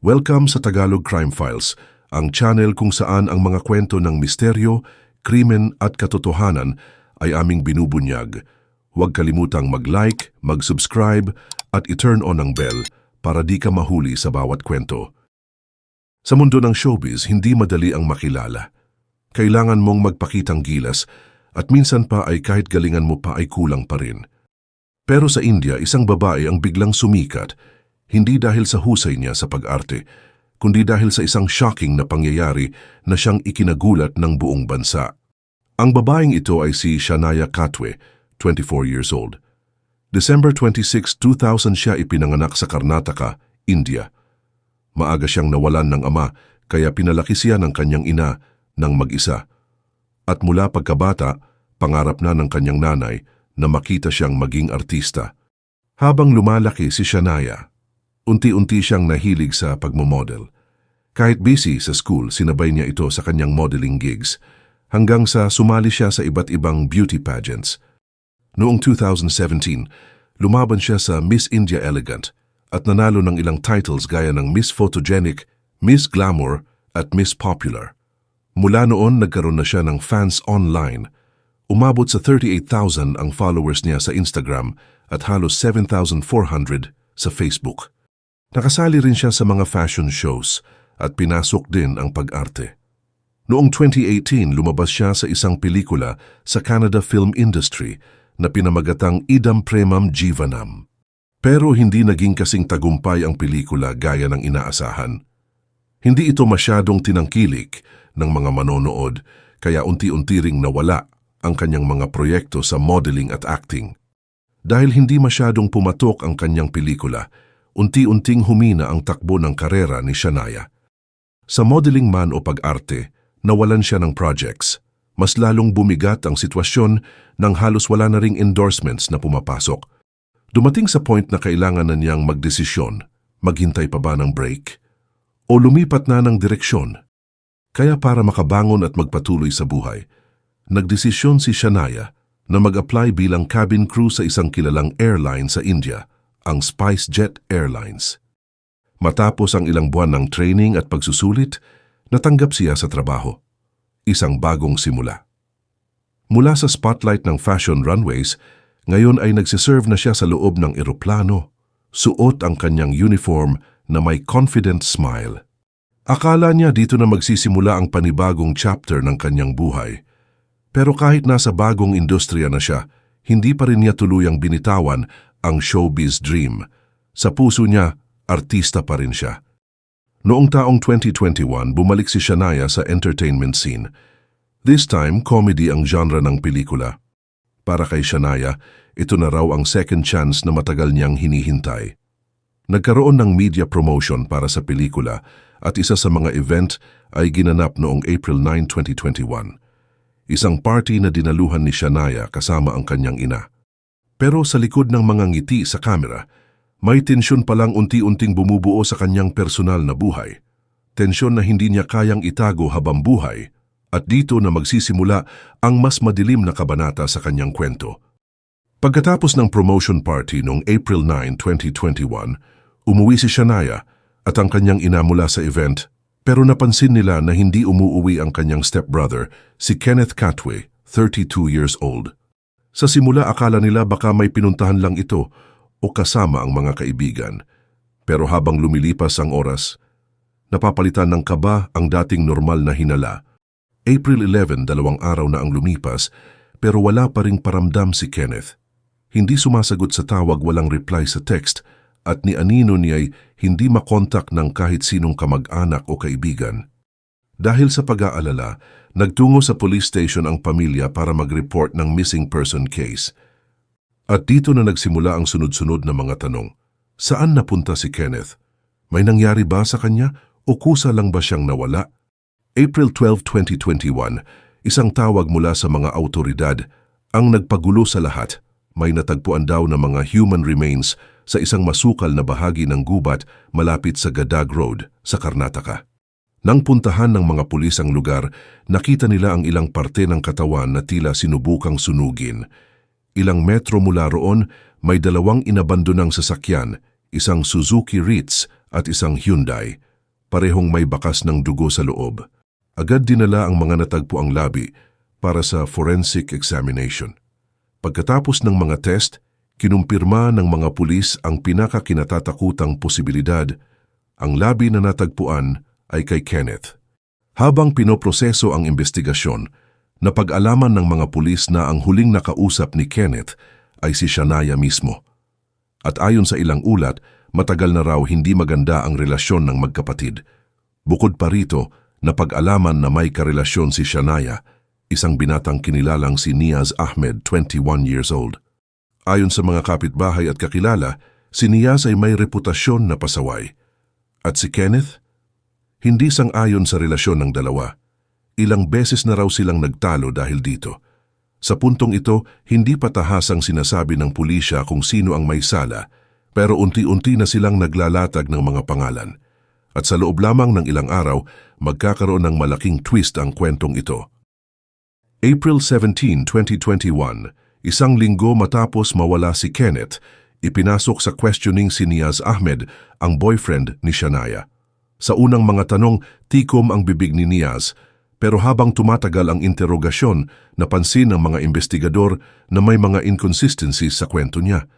Welcome sa Tagalog Crime Files, ang channel kung saan ang mga kwento ng misteryo, krimen at katotohanan ay aming binubunyag. Huwag kalimutang mag-like, mag-subscribe at i-turn on ang bell para di ka mahuli sa bawat kwento. Sa mundo ng showbiz, hindi madali ang makilala. Kailangan mong magpakitang gilas at minsan pa ay kahit galingan mo pa ay kulang pa rin. Pero sa India, isang babae ang biglang sumikat, hindi dahil sa husay niya sa pag-arte, kundi dahil sa isang shocking na pangyayari na siyang ikinagulat ng buong bansa. Ang babaeng ito ay si Shania Katwe, 24 years old. December 26, 2000 siya ipinanganak sa Karnataka, India. Maaga siyang nawalan ng ama, kaya pinalaki siya ng kanyang ina ng mag-isa. At mula pagkabata, pangarap na ng kanyang nanay na makita siyang maging artista. Habang lumalaki si Shania, unti-unti siyang nahilig sa pagmomodel. Kahit busy sa school, sinabay niya ito sa kanyang modeling gigs, hanggang sa sumali siya sa iba't ibang beauty pageants. Noong 2017, lumaban siya sa Miss India Elegant at nanalo ng ilang titles gaya ng Miss Photogenic, Miss Glamour at Miss Popular. Mula noon, nagkaroon na siya ng fans online. Umabot sa 38,000 ang followers niya sa Instagram at halos 7,400 sa Facebook. Nakasali rin siya sa mga fashion shows at pinasok din ang pag-arte. Noong 2018, lumabas siya sa isang pelikula sa Canada film industry na pinamagatang Idam Premam Jeevanam. Pero hindi naging kasing tagumpay ang pelikula gaya ng inaasahan. Hindi ito masyadong tinangkilik ng mga manonood, kaya unti-unti ring nawala ang kanyang mga proyekto sa modeling at acting. Dahil hindi masyadong pumatok ang kanyang pelikula, unti-unting humina ang takbo ng karera ni Shania. Sa modeling man o pag-arte, nawalan siya ng projects. Mas lalong bumigat ang sitwasyon nang halos wala na ring endorsements na pumapasok. Dumating sa point na kailangan na niyang magdesisyon, maghintay pa ba ng break? O lumipat na ng direksyon? Kaya para makabangon at magpatuloy sa buhay, nagdesisyon si Shania na mag-apply bilang cabin crew sa isang kilalang airline sa India, ang SpiceJet Airlines. Matapos ang ilang buwan ng training at pagsusulit, natanggap siya sa trabaho. Isang bagong simula. Mula sa spotlight ng fashion runways, ngayon ay nagsiserve na siya sa loob ng eroplano, suot ang kanyang uniform na may confident smile. Akala niya dito na magsisimula ang panibagong chapter ng kanyang buhay. Pero kahit nasa bagong industriya na siya, hindi pa rin niya tuluyang binitawan ang showbiz dream. Sa puso niya, artista pa rin siya. Noong taong 2021, bumalik si Shania sa entertainment scene. This time, comedy ang genre ng pelikula. Para kay Shania, ito na raw ang second chance na matagal niyang hinihintay. Nagkaroon ng media promotion para sa pelikula at isa sa mga event ay ginanap noong April 9, 2021. Isang party na dinaluhan ni Shania kasama ang kanyang ina. Pero sa likod ng mga ngiti sa kamera, may tensyon palang unti-unting bumubuo sa kanyang personal na buhay. Tensyon na hindi niya kayang itago habang buhay, at dito na magsisimula ang mas madilim na kabanata sa kanyang kwento. Pagkatapos ng promotion party noong April 9, 2021, umuwi si Shania at ang kanyang ina mula sa event, pero napansin nila na hindi umuuwi ang kanyang stepbrother, si Kenneth Katwe, 32 years old. Sa simula akala nila baka may pinuntahan lang ito o kasama ang mga kaibigan. Pero habang lumilipas ang oras, napapalitan ng kaba ang dating normal na hinala. April 11, 2 araw na ang lumipas, pero wala pa ring paramdam si Kenneth. Hindi sumasagot sa tawag, walang reply sa text, at ni anino niya'y hindi makontak ng kahit sinong kamag-anak o kaibigan. Dahil sa pag-aalala, nagtungo sa police station ang pamilya para mag-report ng missing person case. At dito na nagsimula ang sunod-sunod na mga tanong. Saan napunta si Kenneth? May nangyari ba sa kanya o kusa lang ba siyang nawala? April 12, 2021, isang tawag mula sa mga autoridad ang nagpagulo sa lahat. May natagpuan daw na mga human remains sa isang masukal na bahagi ng gubat malapit sa Gadag Road sa Karnataka. Nang puntahan ng mga pulis ang lugar, nakita nila ang ilang parte ng katawan na tila sinubukang sunugin. Ilang metro mula roon, may dalawang inabandonang sasakyan, isang Suzuki Ritz at isang Hyundai, parehong may bakas ng dugo sa loob. Agad dinala ang mga natagpuang labi para sa forensic examination. Pagkatapos ng mga test, kinumpirma ng mga pulis ang pinakakinatatakutang posibilidad. Ang labi na natagpuan ay kay Kenneth. Habang pinoproseso ang investigasyon, napag-alaman ng mga pulis na ang huling nakausap ni Kenneth ay si Shania mismo. At ayon sa ilang ulat, matagal na raw hindi maganda ang relasyon ng magkapatid. Bukod pa rito, napag-alaman na may karelasyon si Shania, isang binatang kinilalang si Niaz Ahmed, 21 years old. Ayon sa mga kapitbahay at kakilala, si Niaz ay may reputasyon na pasaway. At si Kenneth? Hindi sang-ayon sa relasyon ng dalawa. Ilang beses na raw silang nagtalo dahil dito. Sa puntong ito, hindi patahasang sinasabi ng pulisya kung sino ang may sala, pero unti-unti na silang naglalatag ng mga pangalan. At sa loob lamang ng ilang araw, magkakaroon ng malaking twist ang kwentong ito. April 17, 2021, isang linggo matapos mawala si Kenneth, ipinasok sa questioning si Niaz Ahmed, ang boyfriend ni Shania. Sa unang mga tanong, tikom ang bibig ni Niaz, pero habang tumatagal ang interogasyon, napansin ng mga investigador na may mga inconsistencies sa kwento niya.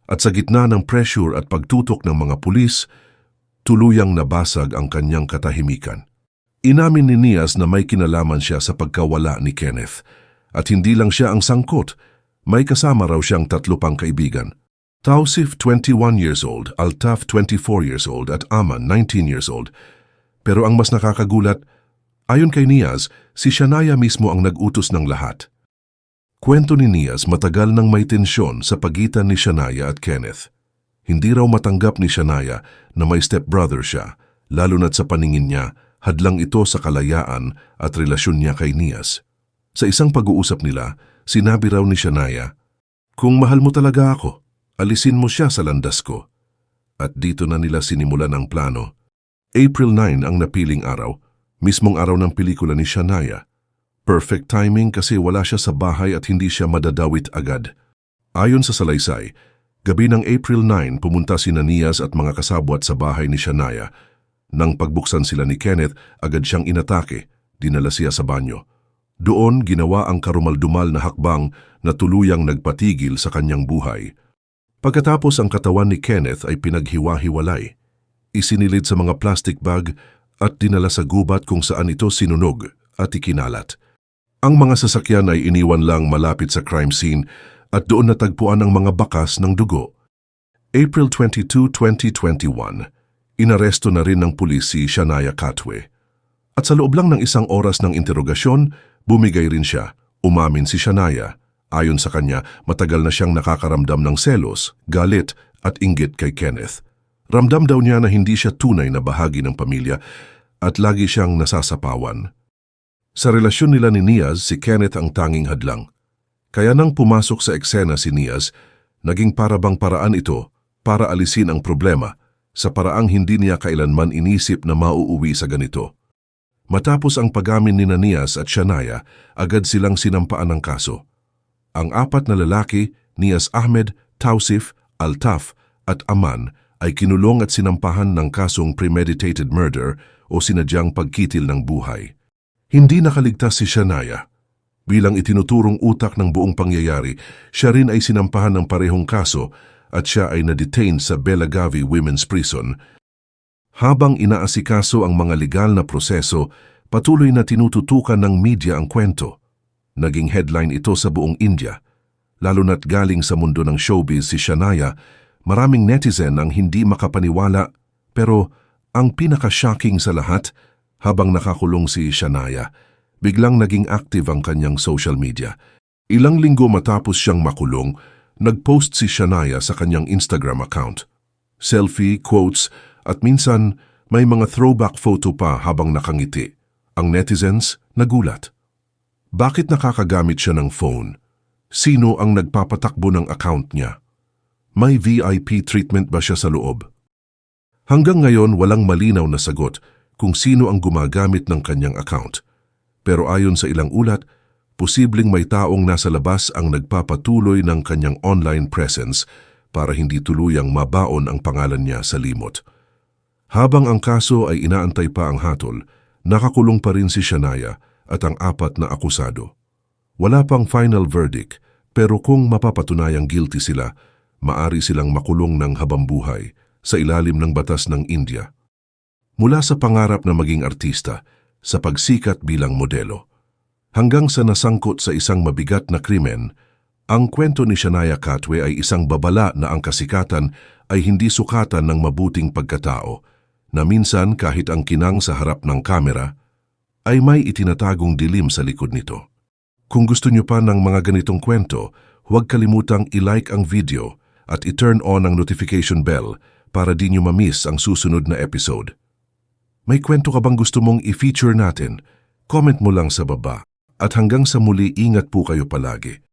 At sa gitna ng pressure at pagtutok ng mga pulis, tuluyang nabasag ang kanyang katahimikan. Inamin ni Niaz na may kinalaman siya sa pagkawala ni Kenneth. At hindi lang siya ang sangkot, may kasama raw siyang 3 pang kaibigan. Tausif, 21 years old, Altaf, 24 years old, at Aman, 19 years old. Pero ang mas nakakagulat, ayon kay Niaz, si Shania mismo ang nag-utos ng lahat. Kwento ni Niaz, matagal nang may tensyon sa pagitan ni Shania at Kenneth. Hindi raw matanggap ni Shania na may stepbrother siya, lalo na't sa paningin niya, hadlang ito sa kalayaan at relasyon niya kay Niaz. Sa isang pag-uusap nila, sinabi raw ni Shania, "Kung mahal mo talaga ako, alisin mo siya sa landas ko." At dito na nila sinimulan ang plano. April 9 ang napiling araw, mismong araw ng pelikula ni Shania. Perfect timing kasi wala siya sa bahay at hindi siya madadawit agad. Ayon sa salaysay, gabi ng April 9 pumunta si Niaz at mga kasabwat sa bahay ni Shania. Nang pagbuksan sila ni Kenneth, agad siyang inatake, dinala siya sa banyo. Doon ginawa ang karumaldumal na hakbang na tuluyang nagpatigil sa kanyang buhay. Pagkatapos ang katawan ni Kenneth ay pinaghiwa-hiwalay. Isinilid sa mga plastic bag at dinala sa gubat kung saan ito sinunog at ikinalat. Ang mga sasakyan ay iniwan lang malapit sa crime scene at doon natagpuan ang mga bakas ng dugo. April 22, 2021, inaresto na rin ng pulis si Shania Katwe. At sa loob lang ng 1 oras ng interogasyon, bumigay rin siya. Umamin si Shania. Ayon sa kanya, matagal na siyang nakakaramdam ng selos, galit at inggit kay Kenneth. Ramdam daw niya na hindi siya tunay na bahagi ng pamilya at lagi siyang nasasapawan. Sa relasyon nila ni Niaz, si Kenneth ang tanging hadlang. Kaya nang pumasok sa eksena si Niaz, naging parabang paraan ito para alisin ang problema sa paraang hindi niya kailanman inisip na mauuwi sa ganito. Matapos ang pag-amin ni Niaz at Shania, agad silang sinampaan ng kaso. Ang 4 na lalaki, Niaz Ahmed, Tausif, Altaf at Aman, ay kinulong at sinampahan ng kasong premeditated murder o sinadyang pagkitil ng buhay. Hindi nakaligtas si Shania. Bilang itinuturong utak ng buong pangyayari, siya rin ay sinampahan ng parehong kaso at siya ay na-detain sa Belagavi Women's Prison. Habang inaasikaso ang mga legal na proseso, patuloy na tinututukan ng media ang kwento. Naging headline ito sa buong India. Lalo na't galing sa mundo ng showbiz si Shania, maraming netizen ang hindi makapaniwala. Pero ang pinaka-shocking sa lahat, habang nakakulong si Shania, biglang naging active ang kanyang social media. Ilang linggo matapos siyang makulong, nag-post si Shania sa kanyang Instagram account. Selfie, quotes, at minsan may mga throwback photo pa habang nakangiti. Ang netizens nagulat. Bakit nakakagamit siya ng phone? Sino ang nagpapatakbo ng account niya? May VIP treatment ba siya sa loob? Hanggang ngayon walang malinaw na sagot kung sino ang gumagamit ng kanyang account. Pero ayon sa ilang ulat, posibleng may taong nasa labas ang nagpapatuloy ng kanyang online presence para hindi tuluyang mabaon ang pangalan niya sa limot. Habang ang kaso ay inaantay pa ang hatol, nakakulong pa rin si Shania at ang 4 na akusado. Wala pang final verdict, pero kung mapapatunayang guilty sila, maari silang makulong ng habambuhay sa ilalim ng batas ng India. Mula sa pangarap na maging artista, sa pagsikat bilang modelo, hanggang sa nasangkot sa isang mabigat na krimen, ang kwento ni Shania Katwe ay isang babala na ang kasikatan ay hindi sukatan ng mabuting pagkatao, na minsan kahit ang kinang sa harap ng kamera, ay may itinatagong dilim sa likod nito. Kung gusto nyo pa ng mga ganitong kwento, huwag kalimutang i-like ang video at i-turn on ang notification bell para di nyo ma-miss ang susunod na episode. May kwento ka bang gusto mong i-feature natin? Comment mo lang sa baba. At hanggang sa muli, ingat po kayo palagi.